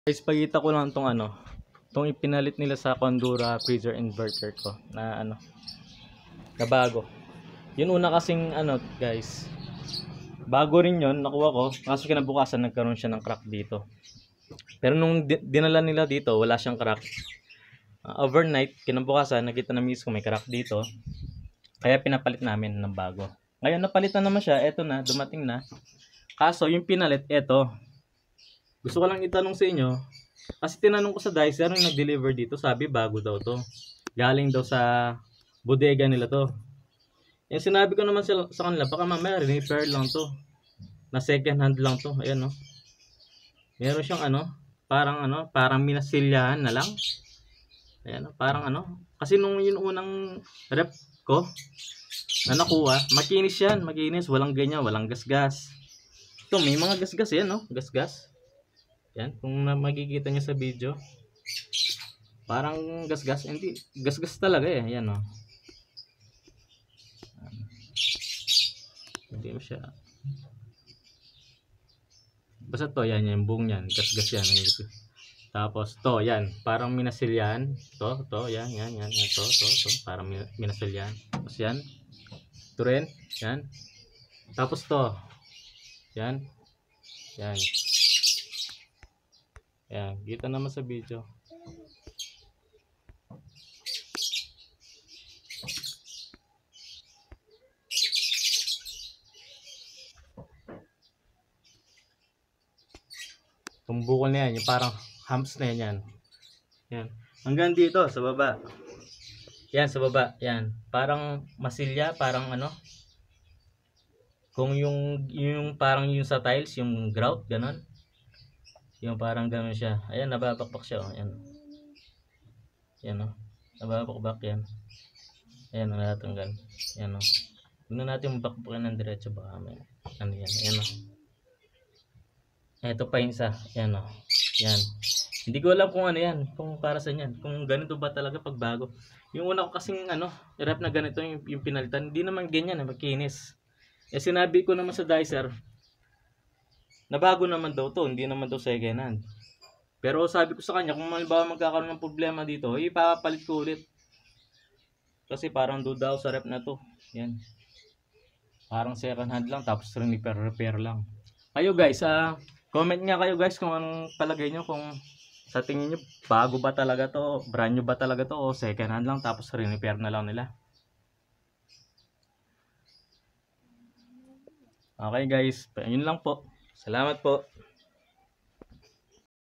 Guys, pagkita ko lang tong tong ipinalit nila sa Condura freezer inverter ko na na bago. Yun una kasing guys, bago rin yun, nakuha ko, kaso kinabukasan nagkaroon siya ng crack dito. Pero nung dinala nila dito, wala siyang crack. Overnight, kinabukasan, nakita na mismo may crack dito. Kaya pinapalit namin ng bago. Ngayon, napalit na naman siya, eto na, dumating na. Kaso, yung pinalit, eto. Gusto ko lang itanong sa inyo, kasi tinanong ko sa Dicer yung nag-deliver dito, sabi bago daw to. Galing daw sa bodega nila to. Yung sinabi ko naman sa kanila, baka mamaya repair lang to. Na second hand lang to. Ayan no. Meron siyang parang minasilyahan na lang. Ayan, parang kasi nung yung unang rep ko na nakuha, makinis yan, makinis, walang ganyan, walang gasgas. Ito, may mga gasgas yan, no? Gasgas. Yan, kung makikita niyo sa video. Parang gasgas, hindi, gasgas talaga eh, yan, no? Hindi mo siya. Basta to, yan, yung buong yan, gasgas yan. Tapos to, yan, parang minasilyan. To, yan, to, parang minasilyan. Tapos yan, ito rin, yan. Tapos to, yan, yan. Yan, kita naman sa video. Itong bukol na yan, yung parang humps na yan. Yan. Hanggang dito, sa baba. Yan, sa baba. Yan. Parang masilya, parang kung yung parang yung sa tiles, yung grout, ganon. Yung parang ganon siya. Ayan, nababakbak siya. Ayan. Yan o. Nababakbak yan. Ayan, natanggal. Ayan o. Huwag na natin mabakbakin ng diretso. Baka may yan. Ayan o. Ito pa yung isa. Ayan o. Yan. Hindi ko alam kung yan. Kung para sa yan. Kung ganito ba talaga pag bago. Yung una ko kasing rep na ganito yung pinalitan. Hindi naman ganyan. Makinis. Eh sinabi ko naman sa Dicer, na bago naman daw to, hindi naman daw second hand. Pero sabi ko sa kanya, kung halimbawa magkakaroon ng problema dito, ipapalit ko ulit. Kasi parang duda ako sa rep na to. Yan. Parang second hand lang, tapos repair lang. Kayo guys, comment nga kayo guys kung anong palagay nyo, kung sa tingin nyo, bago ba talaga to, brand new ba talaga to, o second hand lang, tapos repair na lang nila. Okay guys, yun lang po. Salamat po.